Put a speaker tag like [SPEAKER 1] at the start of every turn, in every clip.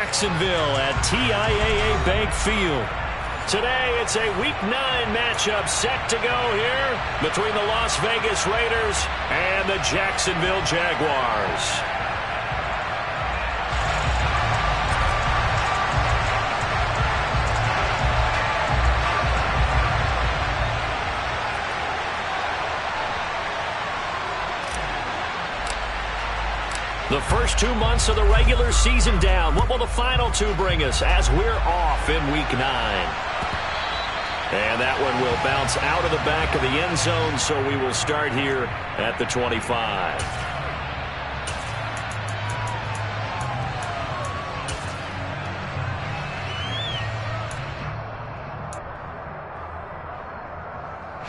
[SPEAKER 1] Jacksonville at TIAA Bank Field. Today, it's a Week 9 matchup set to go here between the Las Vegas Raiders and the Jacksonville Jaguars. The first 2 months of the regular season down. What will the final 2 bring us as we're off in Week 9? And that one will bounce out of the back of the end zone, so we will start here at the 25.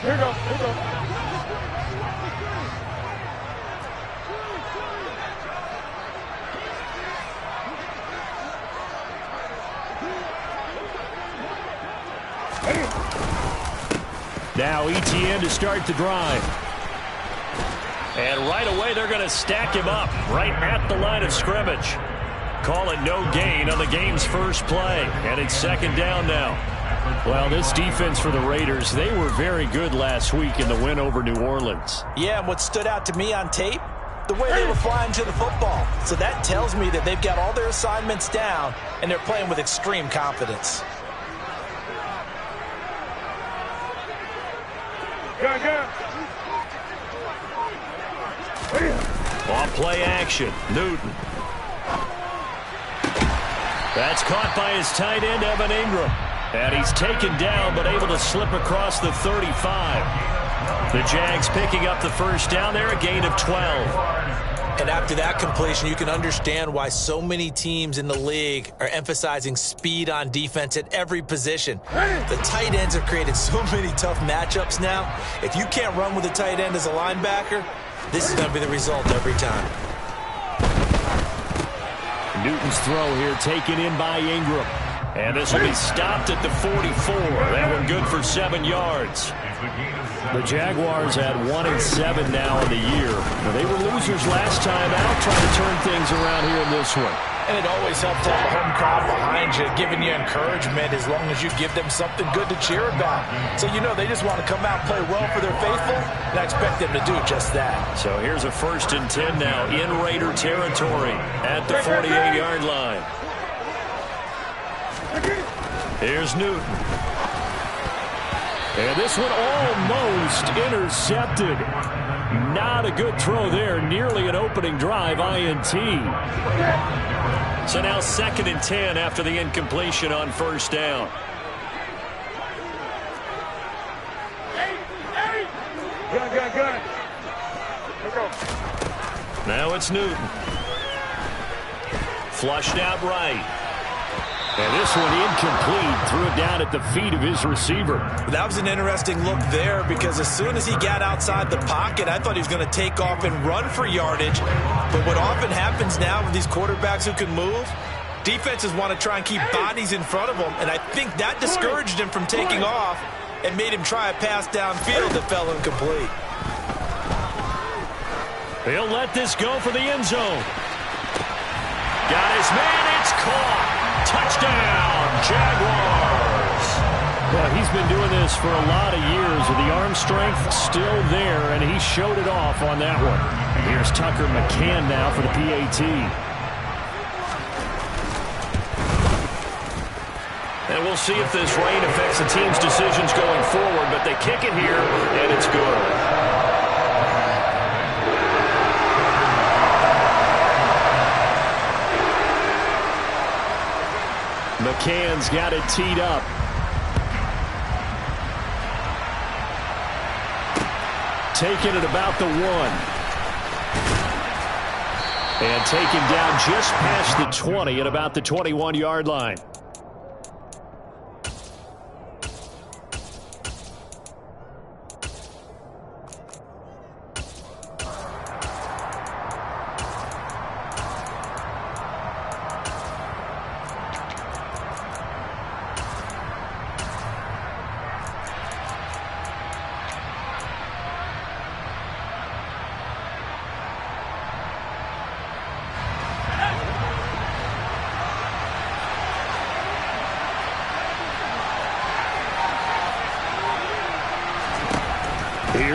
[SPEAKER 2] Here we go. Here we go.
[SPEAKER 1] Now ETN to start the drive. And right away they're going to stack him up right at the line of scrimmage. Call it no gain on the game's first play. And it's second down now. Well, this defense for the Raiders, they were very good last week in the win over New Orleans.
[SPEAKER 3] Yeah, and what stood out to me on tape, the way they were flying to the football. So that tells me that they've got all their assignments down and they're playing with extreme confidence.
[SPEAKER 1] Off play action, Newton. That's caught by his tight end, Evan Ingram. And he's taken down, but able to slip across the 35. The Jags picking up the first down there, a gain of 12.
[SPEAKER 3] And after that completion, you can understand why so many teams in the league are emphasizing speed on defense at every position. The tight ends have created so many tough matchups now. If you can't run with a tight end as a linebacker, this is going to be the result every time.
[SPEAKER 1] Newton's throw here taken in by Ingram. And this will be stopped at the 44. That one good for 7 yards. The Jaguars at 1-7 now in the year. Now, they were losers last time out, trying to turn things around here in this one.
[SPEAKER 3] And it always helps to have a home crowd behind you, giving you encouragement as long as you give them something good to cheer about. So you know they just want to come out and play well for their faithful, and I expect them to do just that.
[SPEAKER 1] So here's a 1st and 10 now in Raider territory at the 48-yard line. Here's Newton. And this one almost intercepted. Not a good throw there. Nearly an opening drive, INT. So now 2nd and 10 after the incompletion on first down.
[SPEAKER 2] Good.
[SPEAKER 1] Now it's Newton. Flushed out right. And this one incomplete. Threw it down at the feet of his receiver.
[SPEAKER 3] That was an interesting look there because as soon as he got outside the pocket, I thought he was going to take off and run for yardage. But what often happens now with these quarterbacks who can move, defenses want to try and keep bodies in front of them. And I think that discouraged him from taking off and made him try a pass downfield that fell incomplete.
[SPEAKER 1] He'll let this go for the end zone. Got his man. It's caught. Touchdown, Jaguars. Well, he's been doing this for a lot of years with the arm strength still there, and he showed it off on that one. Here's Tucker McCann now for the PAT. And we'll see if this rain affects the team's decisions going forward, but they kick it here, and it's good. McCann's got it teed up. Taking it about the 1. And taken down just past the 20 at about the 21-yard line.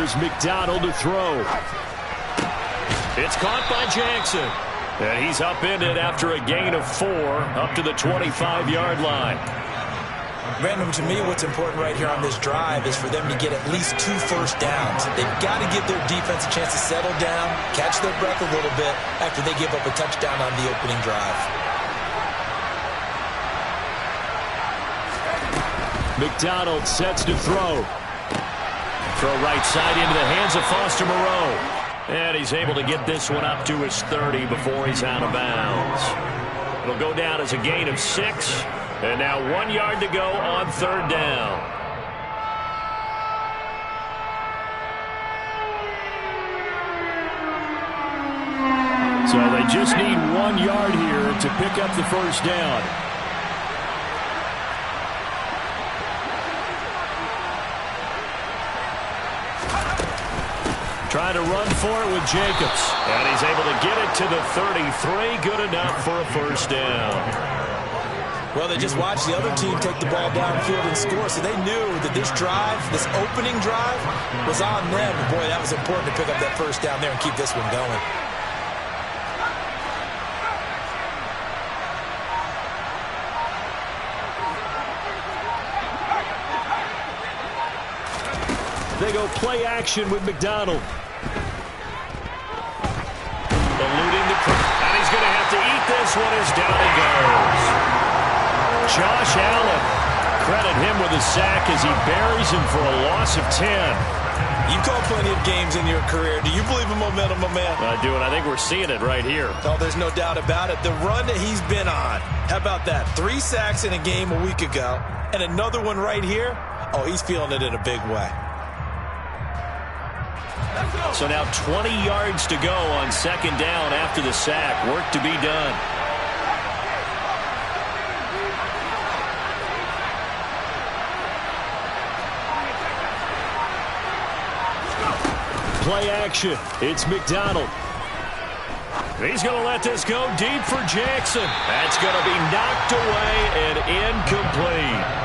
[SPEAKER 1] Here's McDonald to throw. It's caught by Jackson. And he's upended after a gain of 4 up to the 25-yard line.
[SPEAKER 3] Random, to me, what's important right here on this drive is for them to get at least 2 first downs. They've got to give their defense a chance to settle down, catch their breath a little bit after they give up a touchdown on the opening drive.
[SPEAKER 1] McDonald sets to throw. Throw right side into the hands of Foster Moreau. And he's able to get this one up to his 30 before he's out of bounds. It'll go down as a gain of 6. And now 1 yard to go on 3rd down. So they just need 1 yard here to pick up the first down. Trying to run for it with Jacobs. And he's able to get it to the 33. Good enough for a first down.
[SPEAKER 3] Well, they just watched the other team take the ball downfield and score, so they knew that this drive, this opening drive, was on them. And boy, that was important to pick up that first down there and keep this one going.
[SPEAKER 1] They go play action with McDonald. Eluding the pressure. And he's going to have to eat this one as down he goes. Josh Allen, credit him with a sack as he buries him for a loss of 10.
[SPEAKER 3] You've called plenty of games in your career. Do you believe in momentum, my man?
[SPEAKER 1] I do, and I think we're seeing it right here.
[SPEAKER 3] Oh, there's no doubt about it. The run that he's been on. How about that? 3 sacks in a game a week ago, and another one right here. Oh, he's feeling it in a big way.
[SPEAKER 1] So now 20 yards to go on 2nd down after the sack. Work to be done. Play action. It's McDonald. He's going to let this go deep for Jackson. That's going to be knocked away and incomplete.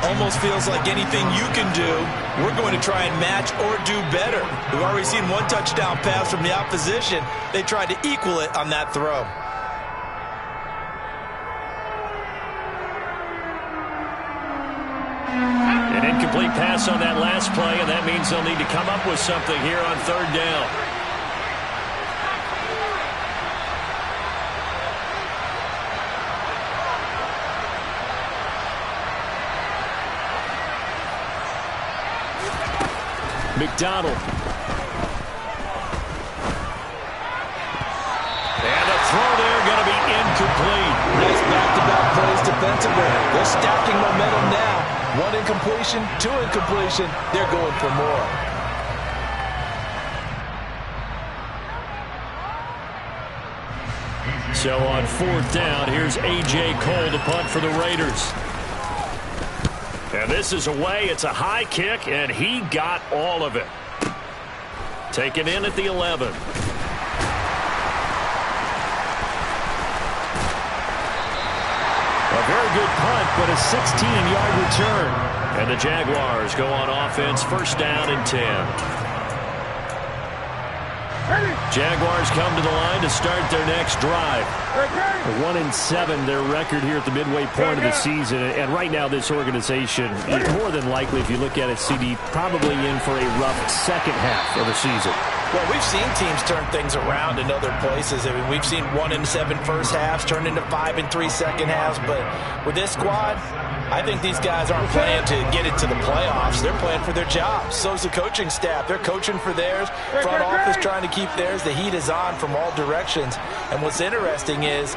[SPEAKER 3] Almost feels like anything you can do, we're going to try and match or do better. We've already seen 1 touchdown pass from the opposition. They tried to equal it on that throw.
[SPEAKER 1] An incomplete pass on that last play, and that means they'll need to come up with something here on 3rd down. McDonald. And the throw there going to be incomplete.
[SPEAKER 3] Nice back-to-back plays defensively. They're stacking momentum now. 1 incompletion, 2 incompletion. They're going for more.
[SPEAKER 1] So on 4th down, here's A.J. Cole to punt for the Raiders. And this is away. It's a high kick, and he got all of it. Taken in at the 11. A very good punt, but a 16-yard return. And the Jaguars go on offense, 1st down and 10. Jaguars come to the line to start their next drive. 1-7, their record here at the midway point of the season. And right now, this organization, more than likely, if you look at it, CD, probably in for a rough second half of the season.
[SPEAKER 3] Well, we've seen teams turn things around in other places. I mean, we've seen 1-7 first halves turn into 5-3 second halves. But with this squad, I think these guys aren't playing to get into the playoffs. They're playing for their jobs. So's the coaching staff. They're coaching for theirs. Front office trying to keep theirs. The heat is on from all directions. And what's interesting is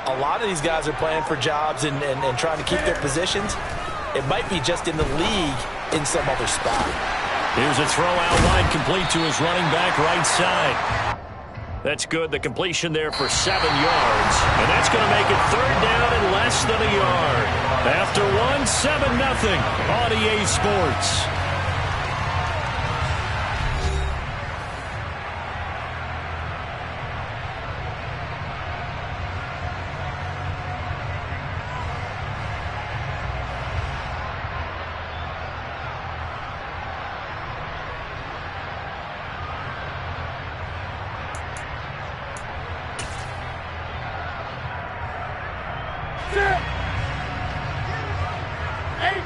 [SPEAKER 3] a lot of these guys are playing for jobs and trying to keep their positions. It might be just in the league in some other spot.
[SPEAKER 1] Here's a throw out wide, complete to his running back right side. That's good. The completion there for 7 yards. And that's going to make it 3rd down and less than a yard. After 7-0 on EA Sports.
[SPEAKER 2] Sit. 8.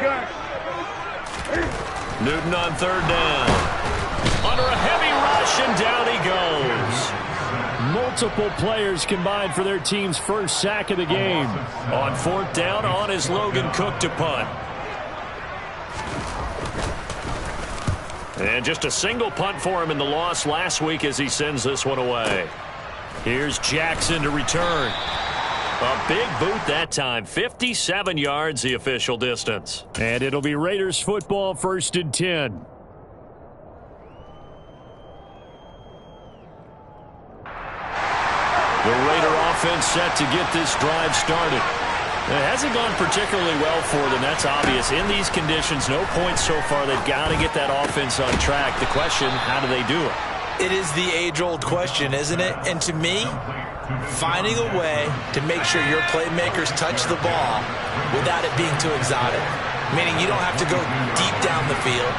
[SPEAKER 2] Gun.
[SPEAKER 1] Newton on third down. Under a heavy rush, and down he goes. Multiple players combined for their team's first sack of the game. On fourth down, on is Logan Cook to punt. And just a single punt for him in the loss last week as he sends this one away. Here's Jackson to return. A big boot that time. 57 yards the official distance. And it'll be Raiders football, 1st and 10. The Raider offense set to get this drive started. It hasn't gone particularly well for them. That's obvious. In these conditions, no points so far. They've got to get that offense on track. The question, how do they do it?
[SPEAKER 3] It is the age-old question, isn't it? And to me, finding a way to make sure your playmakers touch the ball without it being too exotic. Meaning you don't have to go deep down the field.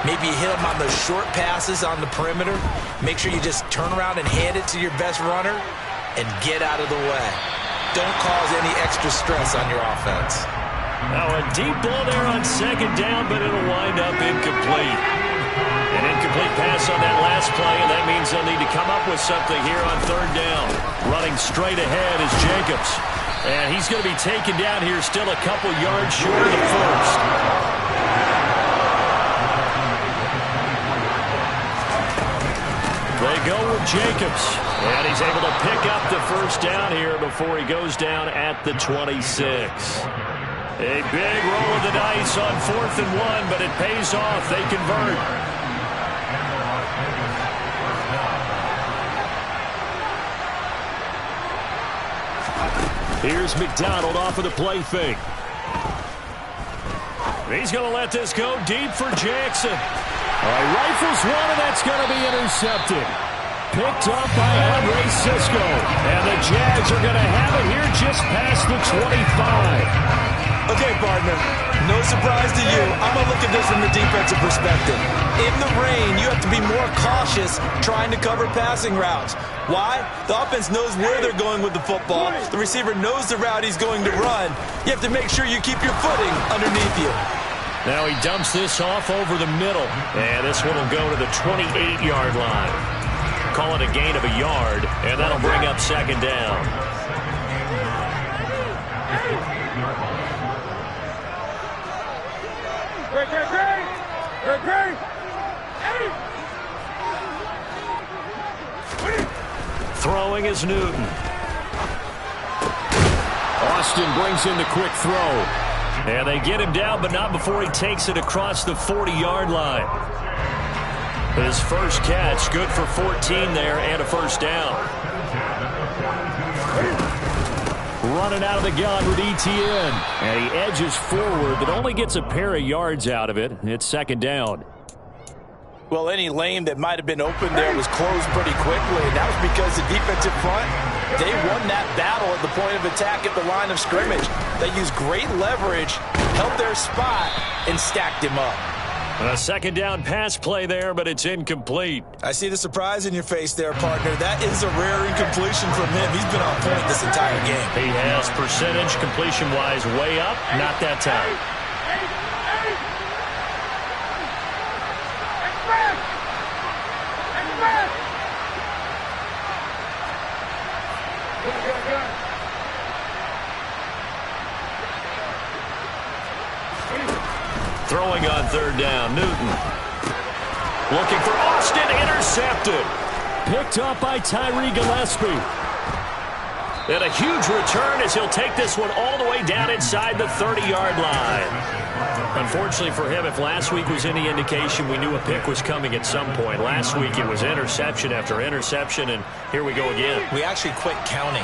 [SPEAKER 3] Maybe you hit them on those short passes on the perimeter. Make sure you just turn around and hand it to your best runner and get out of the way. Don't cause any extra stress on your offense.
[SPEAKER 1] Now a deep ball there on second down, but it'll wind up incomplete. An incomplete pass on that last play, and that means they'll need to come up with something here on third down. Running straight ahead is Jacobs. And he's going to be taken down here still a couple yards short of the first. They go with Jacobs. And he's able to pick up the first down here before he goes down at the 26. A big roll of the dice on 4th and 1, but it pays off. They convert. Here's McDonald off of the play fake. He's going to let this go deep for Jackson. All right, rifles one, and that's going to be intercepted. Picked up by Andre Sisco. And the Jags are going to have it here just past the 25.
[SPEAKER 3] Okay, partner, no surprise to you. I'm going to look at this from the defensive perspective. In the rain, you have to be more cautious trying to cover passing routes. Why? The offense knows where they're going with the football. The receiver knows the route he's going to run. You have to make sure you keep your footing underneath you.
[SPEAKER 1] Now he dumps this off over the middle. And this one will go to the 28-yard line. Call it a gain of a yard, and that'll bring up second down. Throwing is Newton. Austin brings in the quick throw. And they get him down, but not before he takes it across the 40-yard line. His first catch, good for 14 there and a first down. Running out of the gun with ETN. And he edges forward, but only gets a pair of yards out of it. It's second down.
[SPEAKER 3] Well, any lane that might have been open there was closed pretty quickly, and that was because the defensive front, they won that battle at the point of attack at the line of scrimmage. They used great leverage, held their spot, and stacked him up.
[SPEAKER 1] A second down pass play there, but it's incomplete.
[SPEAKER 3] I see the surprise in your face there, partner. That is a rare incompletion from him. He's been on point this entire game.
[SPEAKER 1] He has percentage completion-wise way up, not that time. Throwing on third down, Newton. Looking for Austin, intercepted. Picked up by Tyree Gillespie. And a huge return as he'll take this one all the way down inside the 30-yard line. Unfortunately for him, if last week was any indication, we knew a pick was coming at some point. Last week it was interception after interception, and here we go again.
[SPEAKER 3] We actually quit counting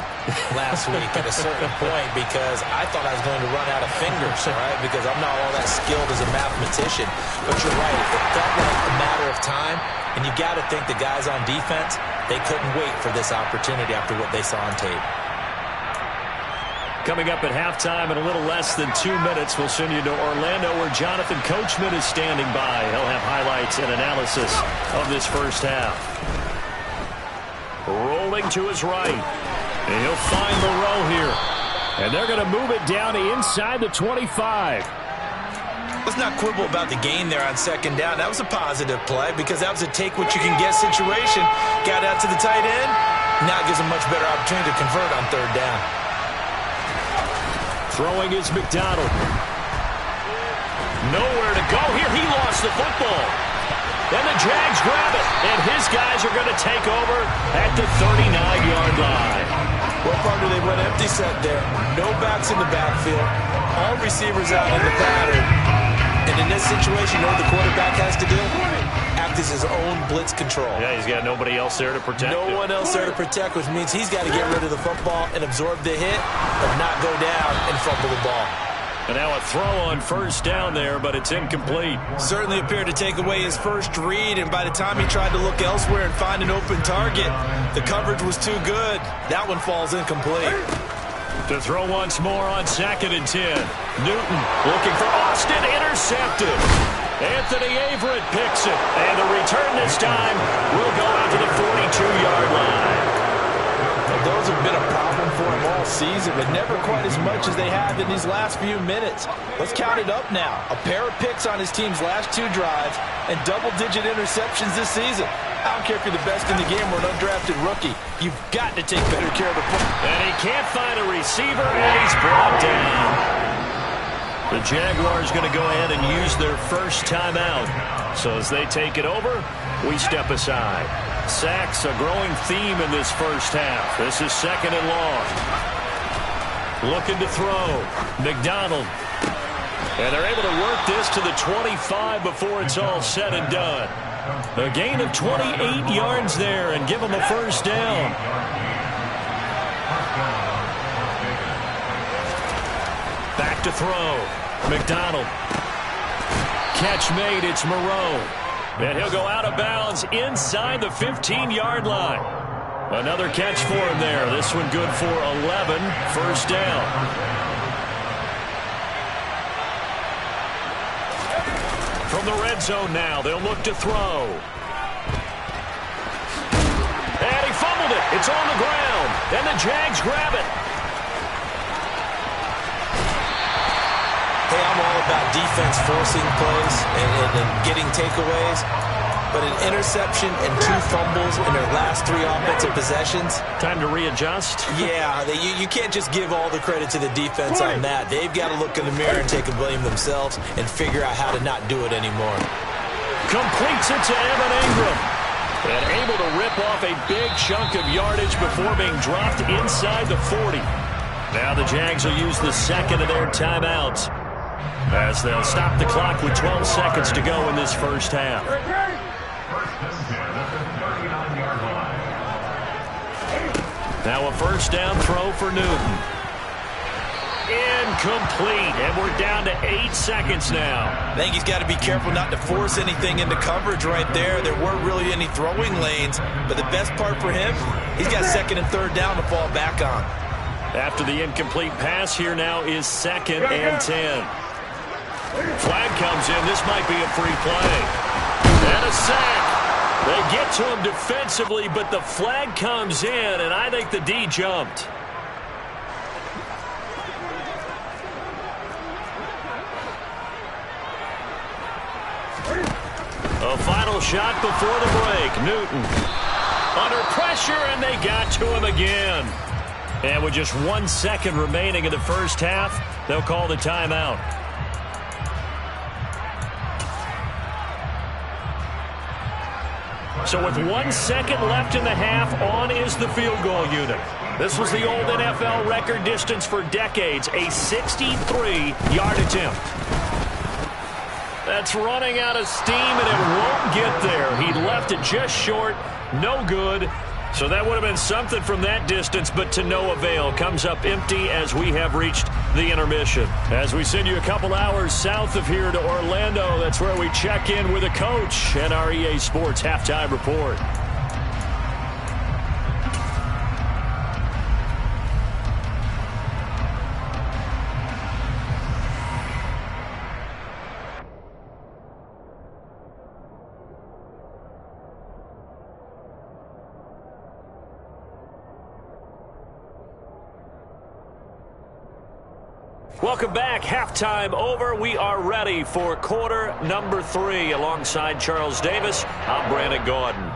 [SPEAKER 3] last week at a certain point because I thought I was going to run out of fingers, all right, because I'm not all that skilled as a mathematician. But you're right, it felt like a matter of time, and you got to think the guys on defense, they couldn't wait for this opportunity after what they saw on tape.
[SPEAKER 1] Coming up at halftime in a little less than 2 minutes, we'll send you to Orlando where Jonathan Coachman is standing by. He'll have highlights and analysis of this first half. Rolling him to his right. And he'll find Moreau here. And they're going to move it down to inside the 25.
[SPEAKER 3] Let's not quibble about the gain there on second down. That was a positive play because that was a take-what-you-can-get situation. Got out to the tight end. Now it gives him much better opportunity to convert on third down.
[SPEAKER 1] Throwing is McDonald. Nowhere to go here. He lost the football. Then the Jags grab it, and his guys are going to take over at the 39-yard line.
[SPEAKER 3] Well, partner, they went empty set there. No backs in the backfield. All receivers out in the pattern. And in this situation, you know what the quarterback has to do? Act as his own blitz control.
[SPEAKER 1] Yeah, he's got nobody else there to protect him.
[SPEAKER 3] No one else there to protect, which means he's got to get rid of the football and absorb the hit, but not go down and fumble the ball.
[SPEAKER 1] And now a throw on first down there, but it's incomplete.
[SPEAKER 3] Certainly appeared to take away his first read, and by the time he tried to look elsewhere and find an open target, the coverage was too good. That one falls incomplete.
[SPEAKER 1] To throw once more on 2nd and 10. Newton looking for Austin, intercepted. Anthony Averett picks it, and the return this time will go out to the 42-yard line.
[SPEAKER 3] Those have been a problem for him all season, but never quite as much as they have in these last few minutes. Let's count it up now. A pair of picks on his team's last 2 drives and double-digit interceptions this season. I don't care if you're the best in the game or an undrafted rookie. You've got to take better care of the football.
[SPEAKER 1] And he can't find a receiver, and he's brought down. The Jaguars going to go ahead and use their first timeout. So as they take it over, we step aside. Sacks, a growing theme in this first half. This is 2nd and long. Looking to throw. McDonald. And they're able to work this to the 25 before it's all said and done. A gain of 28 yards there and give them a first down. Back to throw. McDonald. Catch made. It's Moreau. And he'll go out of bounds inside the 15-yard line. Another catch for him there. This one good for 11. First down. From the red zone now, they'll look to throw. And he fumbled it. It's on the ground. And the Jags grab it.
[SPEAKER 3] Hey, I'm all about defense forcing plays and getting takeaways. But an interception and 2 fumbles in their last 3 offensive possessions.
[SPEAKER 1] Time to readjust.
[SPEAKER 3] Yeah, you can't just give all the credit to the defense on that. They've got to look in the mirror and take a blame themselves and figure out how to not do it anymore.
[SPEAKER 1] Completes it to Evan Ingram. And able to rip off a big chunk of yardage before being dropped inside the 40. Now the Jags will use the 2nd of their timeouts, as they'll stop the clock with 12 seconds to go in this first half. Now a first down throw for Newton. Incomplete, and we're down to 8 seconds now.
[SPEAKER 3] I think he's got to be careful not to force anything into coverage right there. There weren't really any throwing lanes, but the best part for him, he's got 2nd and 3rd down to fall back on.
[SPEAKER 1] After the incomplete pass, here now is 2nd and 10. Flag comes in. This might be a free play. And a sack. They get to him defensively, but the flag comes in, and I think the D jumped. A final shot before the break. Newton under pressure, and they got to him again. And with just 1 second remaining in the first half, they'll call the timeout. So with 1 second left in the half, on is the field goal unit. This was the old NFL record distance for decades, a 63-yard attempt. That's running out of steam, and it won't get there. He left it just short, no good. So that would have been something from that distance, but to no avail. Comes up empty as we have reached the intermission. As we send you a couple hours south of here to Orlando, that's where we check in with a coach and our EA Sports Halftime Report. Welcome back. Halftime over. We are ready for quarter number 3. Alongside Charles Davis, I'm Brandon Gordon.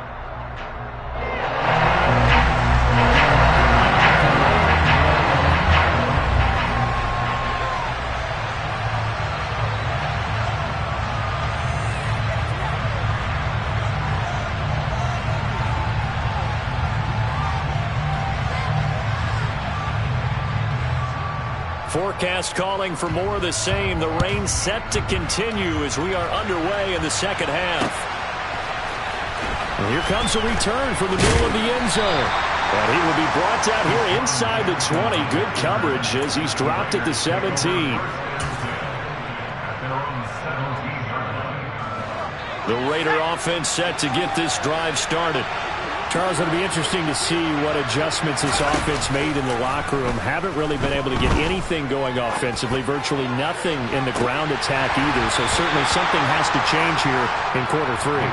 [SPEAKER 1] Forecast calling for more of the same. The rain set to continue as we are underway in the second half. And here comes a return from the middle of the end zone. And he will be brought down here inside the 20. Good coverage as he's dropped at the 17. The Raider offense set to get this drive started. Charles, it'll be interesting to see what adjustments this offense made in the locker room. Haven't really been able to get anything going offensively, virtually nothing in the ground attack either. So certainly something has to change here in quarter 3.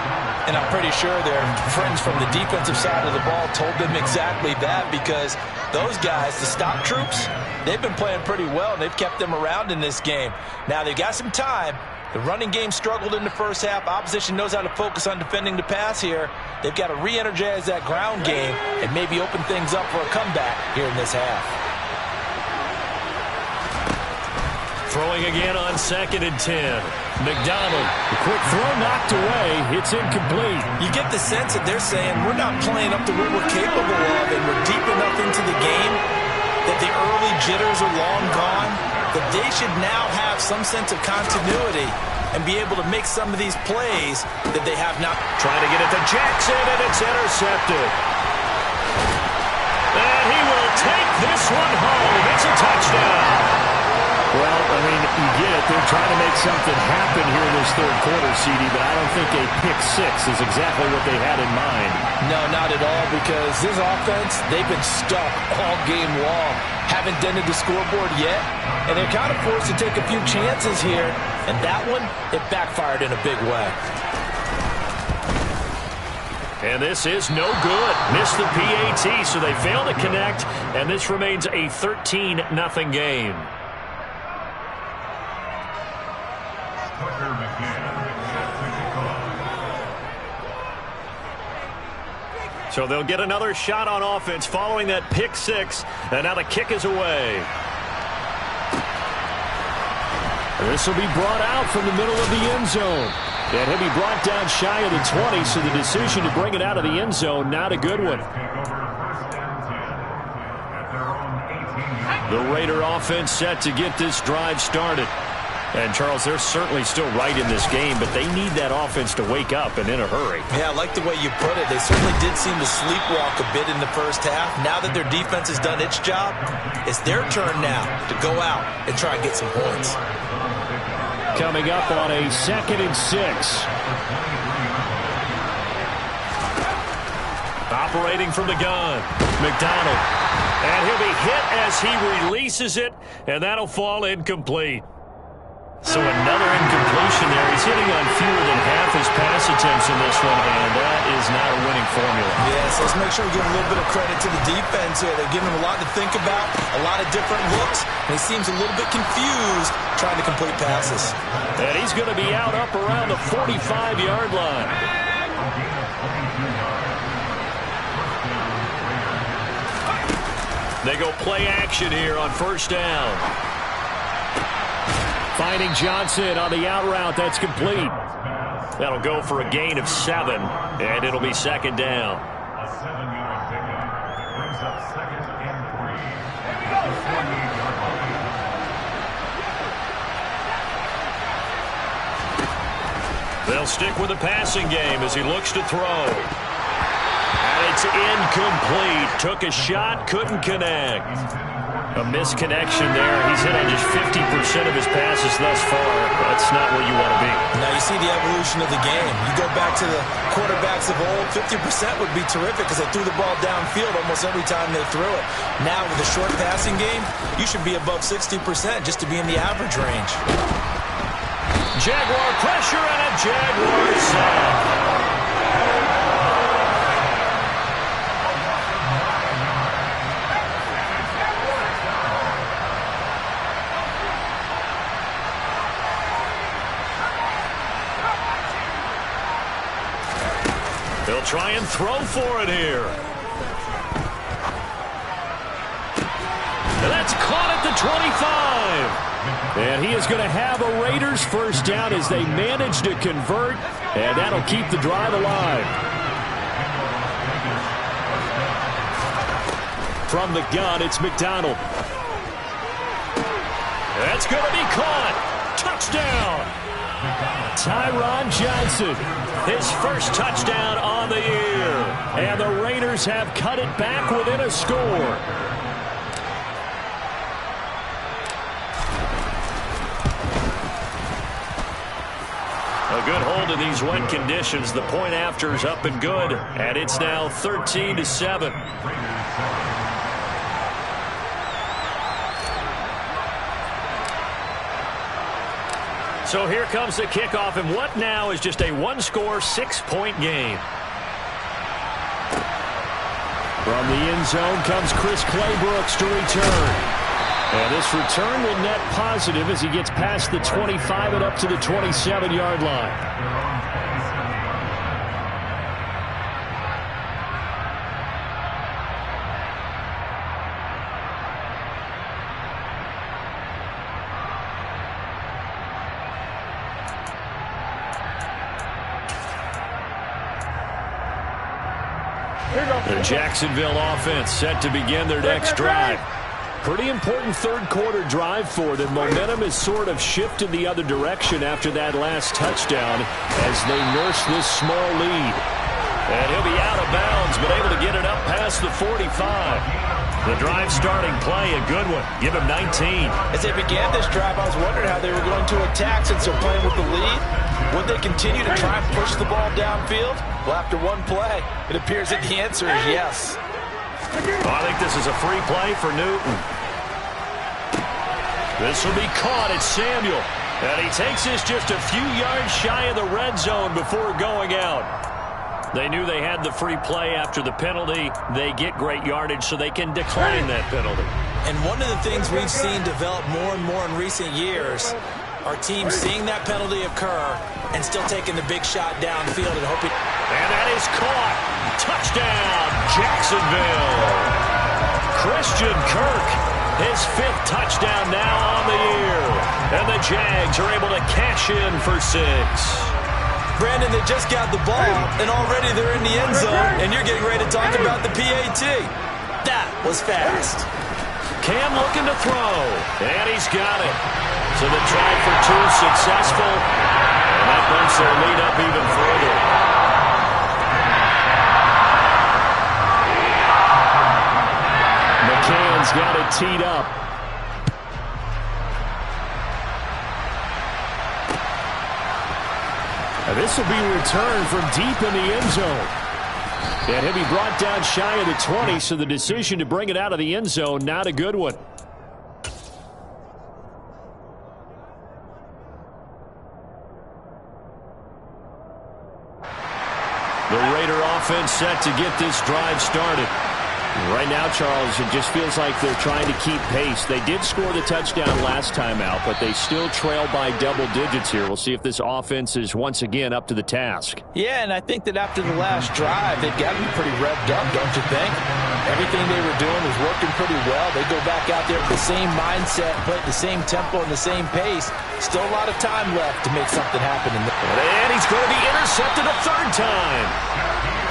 [SPEAKER 3] And I'm pretty sure their friends from the defensive side of the ball told them exactly that, because those guys, the stop troops, they've been playing pretty well, and they've kept them around in this game. Now they've got some time. The running game struggled in the first half. Opposition knows how to focus on defending the pass here. They've got to re-energize that ground game and maybe open things up for a comeback here in this half.
[SPEAKER 1] Throwing again on 2nd and 10. McDonald, the quick throw knocked away. It's incomplete.
[SPEAKER 3] You get the sense that they're saying we're not playing up to what we're capable of, and we're deep enough into the game that the early jitters are long gone, that they should now have some sense of continuity and be able to make some of these plays that they have not.
[SPEAKER 1] Trying to get it to Jackson, and it's intercepted. And he will take this one home. It's a touchdown. Well, I mean, you get it. They're trying to make something happen here in this third quarter, CD, but I don't think a pick 6 is exactly what they had in mind.
[SPEAKER 3] No, not at all, because this offense, they've been stuck all game long. Haven't dented the scoreboard yet, and they're kind of forced to take a few chances here, and that one, it backfired in a big way.
[SPEAKER 1] And this is no good. Missed the PAT, so they fail to connect, and this remains a 13-0 game. So they'll get another shot on offense following that pick 6, and now the kick is away. This will be brought out from the middle of the end zone. And he'll be brought down shy of the 20, so the decision to bring it out of the end zone, not a good one. The Raider offense set to get this drive started. And, Charles, they're certainly still right in this game, but they need that offense to wake up and in a hurry.
[SPEAKER 3] Yeah, I like the way you put it. They certainly did seem to sleepwalk a bit in the first half. Now that their defense has done its job, it's their turn now to go out and try and get some points.
[SPEAKER 1] Coming up on a 2nd and 6. Operating from the gun, McDonald. And he'll be hit as he releases it, and that'll fall incomplete. So another incompletion there. He's hitting on fewer than half his pass attempts in this one, and that is not a winning formula.
[SPEAKER 3] Yes, let's make sure we give a little bit of credit to the defense here. They're giving him a lot to think about, a lot of different looks, and he seems a little bit confused trying to complete passes.
[SPEAKER 1] And he's going to be out up around the 45-yard line. They go play action here on first down. Finding Johnson on the out route. That's complete. That'll go for a gain of 7, and it'll be 2nd down.
[SPEAKER 4] A 7-yard pickup brings up 2nd and 3.
[SPEAKER 1] They'll stick with the passing game as he looks to throw. And it's incomplete. Took a shot, couldn't connect. A misconnection there. He's hit on just 50% of his passes thus far. That's not where you want to be.
[SPEAKER 3] Now you see the evolution of the game. You go back to the quarterbacks of old, 50% would be terrific because they threw the ball downfield almost every time they threw it. Now with a short passing game, you should be above 60% just to be in the average range.
[SPEAKER 1] Jaguar pressure and a Jaguar sack. They'll try and throw for it here. And that's caught at the 25. And he is going to have a Raiders first down as they manage to convert, and that'll keep the drive alive. From the gun, it's McDonald. That's going to be caught. Touchdown. Tyron Johnson, his first touchdown on the year. And the Raiders have cut it back within a score. A good hold in these wet conditions. The point after is up and good, and it's now 13-7. So here comes the kickoff, and what now is just a one-score, 6-point game. From the end zone comes Chris Claybrooks to return. And this return will net positive as he gets past the 25 and up to the 27-yard line. The Jacksonville offense set to begin their next drive. Pretty important third-quarter drive for them. Momentum has sort of shifted the other direction after that last touchdown as they nurse this small lead. And he'll be out of bounds, but able to get it up past the 45. The drive starting play, a good one. Give him 19.
[SPEAKER 3] As they began this drive, I was wondering how they were going to attack since they're playing with the lead. Would they continue to try and push the ball downfield? Well, after one play, it appears that the answer is yes.
[SPEAKER 1] Oh, I think this is a free play for Newton. This will be caught. It's Samuel. And he takes this just a few yards shy of the red zone before going out. They knew they had the free play after the penalty. They get great yardage, so they can decline that penalty.
[SPEAKER 3] And one of the things we've seen develop more and more in recent years are teams seeing that penalty occur and still taking the big shot downfield and hoping.
[SPEAKER 1] And that is caught. Touchdown, Jacksonville. Christian Kirk, his 5th touchdown now on the year. And the Jags are able to cash in for 6.
[SPEAKER 3] Brandon, they just got the ball, and already they're in the end zone, and you're getting ready to talk about the PAT. That was fast.
[SPEAKER 1] Cam looking to throw, and he's got it. So the try for 2 is successful, and that bumps their lead up even further. McCann's got it teed up. And this will be returned from deep in the end zone. And he'll be brought down shy of the 20, so the decision to bring it out of the end zone, not a good one. The Raider offense set to get this drive started. Right now, Charles, it just feels like they're trying to keep pace. They did score the touchdown last time out, but they still trail by double digits here. We'll see if this offense is once again up to the task.
[SPEAKER 3] Yeah, and I think that after the last drive, they've got to be pretty revved up, don't you think? Everything they were doing was working pretty well. They go back out there with the same mindset, play at the same tempo and the same pace. Still a lot of time left to make something happen.
[SPEAKER 1] And he's going to be intercepted a 3rd time.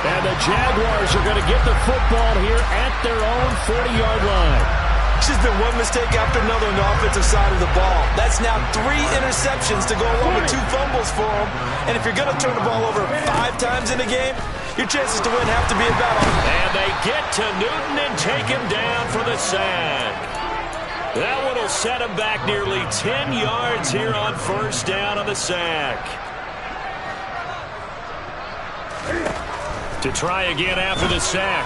[SPEAKER 1] And the Jaguars are going to get the football here at their own 40-yard line.
[SPEAKER 3] It's just been one mistake after another on the offensive side of the ball. That's now 3 interceptions to go along with 2 fumbles for them. And if you're going to turn the ball over 5 times in a game, your chances to win have to be about.
[SPEAKER 1] And they get to Newton and take him down for the sack. That one will set him back nearly 10 yards here on 1st down on the sack. To try again after the sack.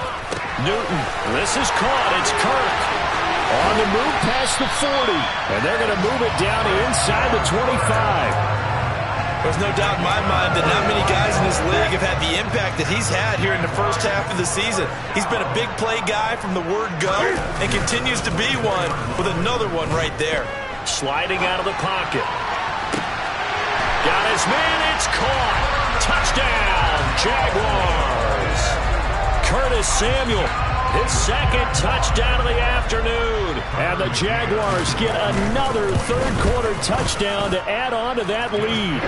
[SPEAKER 1] Newton, this is caught. It's Kirk. On the move past the 40. And they're going to move it down inside the 25.
[SPEAKER 3] There's no doubt in my mind that not many guys in this league have had the impact that he's had here in the first half of the season. He's been a big play guy from the word go and continues to be one with another one right there.
[SPEAKER 1] Sliding out of the pocket. Got his man. It's caught. Touchdown, Jaguars. Curtis Samuel, his second touchdown of the afternoon. And the Jaguars get another third-quarter touchdown to add on to that lead.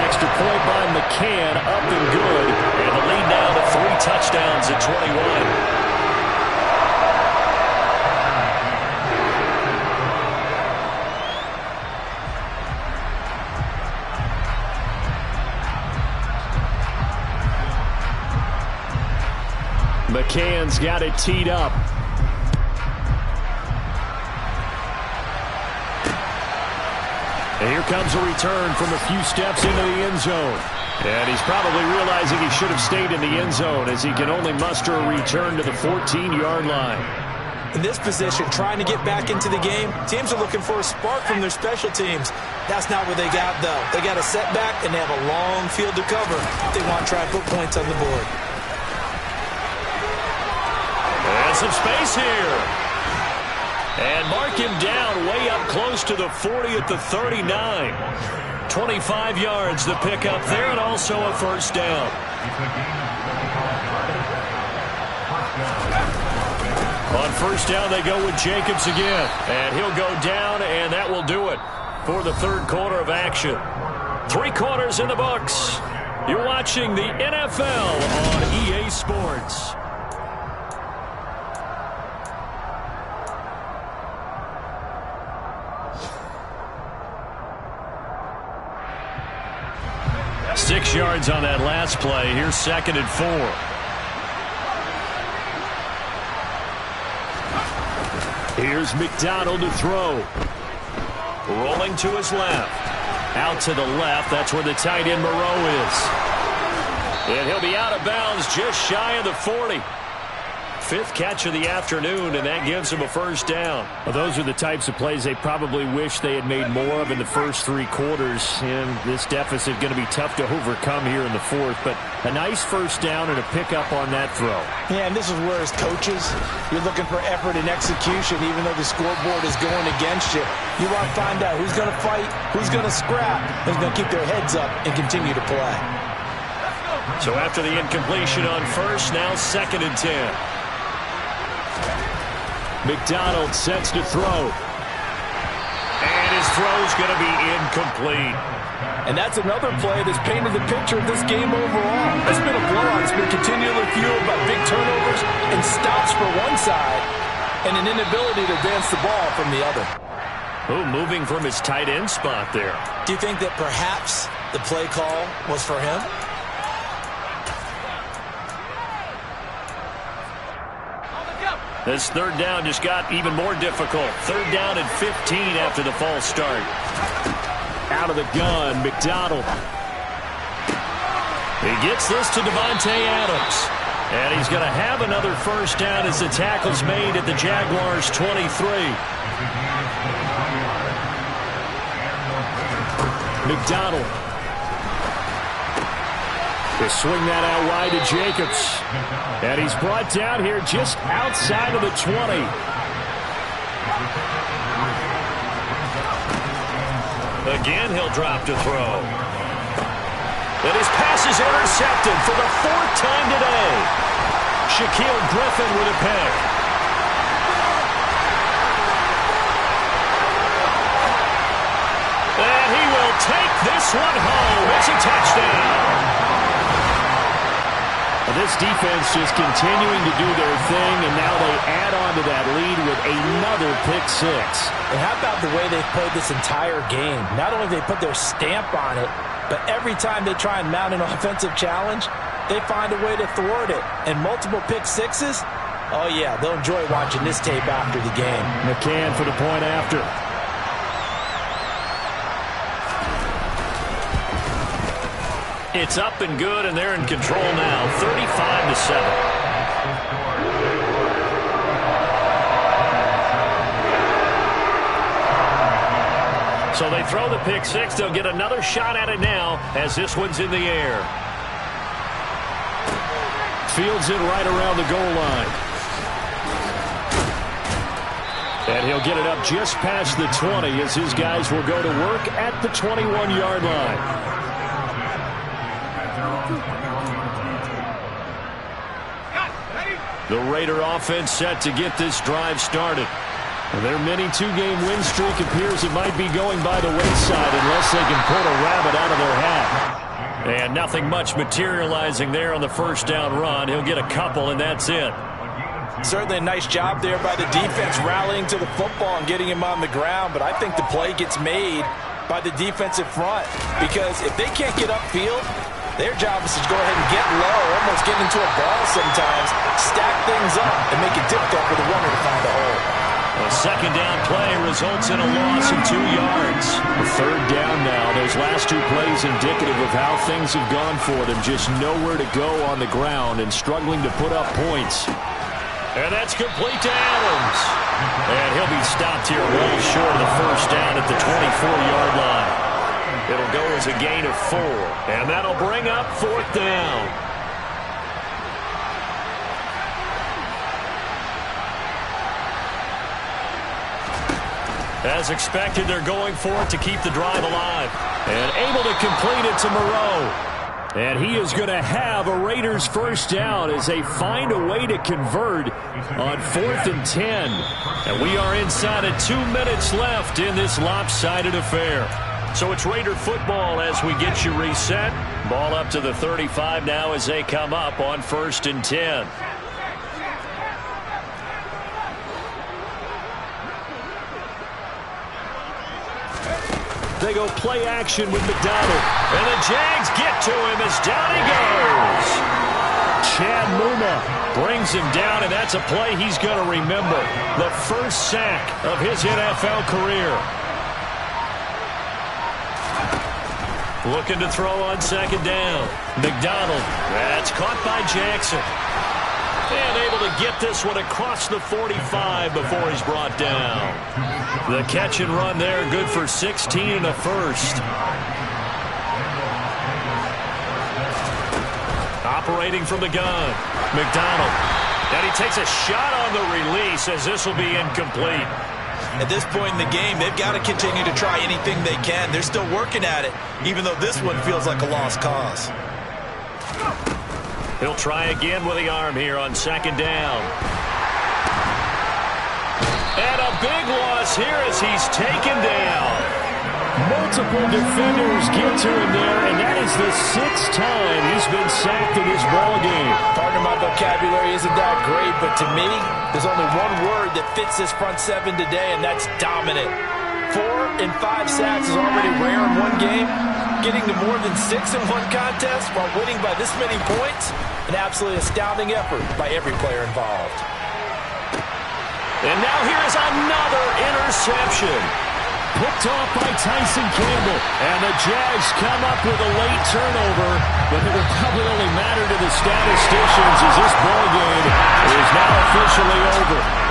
[SPEAKER 1] Extra point by McCann, up and good. And the lead now to 3 touchdowns at 21. McCann's got it teed up. And here comes a return from a few steps into the end zone. And he's probably realizing he should have stayed in the end zone as he can only muster a return to the 14-yard line.
[SPEAKER 3] In this position, trying to get back into the game, teams are looking for a spark from their special teams. That's not what they got, though. They got a setback, and they have a long field to cover if they want to try and put points on the board.
[SPEAKER 1] And some space here. And mark him down way up close to the 40 at the 39. 25 yards to pick up there, and also a first down. On first down, they go with Jacobs again. And he'll go down, and that will do it for the third quarter of action. 3 quarters in the books. You're watching the NFL on EA Sports. Six yards on that last play. Here's 2nd and 4. Here's McDonald to throw. Rolling to his left. Out to the left. That's where the tight end Moreau is. And he'll be out of bounds just shy of the 40. 5th catch of the afternoon, and that gives him a first down. Well, those are the types of plays they probably wish they had made more of in the first 3 quarters. And this deficit going to be tough to overcome here in the 4th. But a nice first down and a pickup on that throw.
[SPEAKER 5] Yeah, and this is where as coaches, you're looking for effort and execution, even though the scoreboard is going against you. You want to find out who's going to fight, who's going to scrap, who's going to keep their heads up and continue to play.
[SPEAKER 1] So after the incompletion on first, now 2nd and 10. McDonald sets to throw. And his throw's going to be incomplete.
[SPEAKER 5] And that's another play that's painted the picture of this game overall. It's been a blowout. It's been continually fueled by big turnovers and stops for one side and an inability to advance the ball from the other.
[SPEAKER 1] Oh, moving from his tight end spot there.
[SPEAKER 3] Do you think that perhaps the play call was for him?
[SPEAKER 1] This 3rd down just got even more difficult. 3rd down and 15 after the false start. Out of the gun, McDonald. He gets this to Devontae Adams. And he's going to have another first down as the tackle's made at the Jaguars' 23. McDonald. They swing that out wide to Jacobs. And he's brought down here just outside of the 20. Again, he'll drop to throw. And his pass is intercepted for the 4th time today. Shaquille Griffin with a pick. And he will take this one home. It's a touchdown. This defense just continuing to do their thing, and now they add on to that lead with another pick 6.
[SPEAKER 5] And how about the way they played this entire game? Not only they put their stamp on it, but every time they try and mount an offensive challenge, they find a way to thwart it. And multiple pick 6s, oh yeah, they'll enjoy watching this tape after the game.
[SPEAKER 1] McCann for the point after. It's up and good, and they're in control now, 35-7. So they throw the pick 6. They'll get another shot at it now as this one's in the air. Fields it right around the goal line. And he'll get it up just past the 20 as his guys will go to work at the 21-yard line. The Raider offense set to get this drive started. And their mini two-game win streak appears it might be going by the wayside unless they can pull a rabbit out of their hat. And nothing much materializing there on the first down run. He'll get a couple, and that's it.
[SPEAKER 5] Certainly a nice job there by the defense rallying to the football and getting him on the ground. But I think the play gets made by the defensive front, because if they can't get upfield, their job is to go ahead and get low, almost get into a ball sometimes, stack things up, and make it difficult for the runner to find a hole.
[SPEAKER 1] A second down play results in a loss of 2 yards. A third down now. Those last two plays indicative of how things have gone for them. Just nowhere to go on the ground and struggling to put up points. And that's complete to Adams. And he'll be stopped here well short of the first down at the 24-yard line. It'll go as a gain of 4. And that'll bring up 4th down. As expected, they're going for it to keep the drive alive. And able to complete it to Moreau. And he is going to have a Raiders first down as they find a way to convert on 4th and 10. And we are inside of 2 minutes left in this lopsided affair. So it's Raider football as we get you reset. Ball up to the 35 now as they come up on 1st and 10. They go play action with McDonald. And the Jags get to him as down he goes. Chad Muma brings him down, and that's a play he's going to remember. The first sack of his NFL career. Looking to throw on 2nd down. McDonald. That's caught by Jackson. And able to get this one across the 45 before he's brought down. The catch and run there, good for 16 and a first. Operating from the gun, McDonald. And he takes a shot on the release as this will be incomplete.
[SPEAKER 3] At this point in the game, they've got to continue to try anything they can. They're still working at it, even though this one feels like a lost cause.
[SPEAKER 1] He'll try again with the arm here on 2nd down. And a big loss here as he's taken down. Multiple defenders get to him there, and that is the 6th time he's been sacked in this ballgame.
[SPEAKER 5] Pardon my vocabulary isn't that great, but to me, there's only one word that fits this front seven today, and that's dominant. 4 and 5 sacks is already rare in one game. Getting to more than 6 in one contest while winning by this many points, an absolutely astounding effort by every player involved.
[SPEAKER 1] And now here is another interception. Picked off by Tyson Campbell. And the Jags come up with a late turnover, but it will probably only matter to the statisticians as this ballgame is now officially over.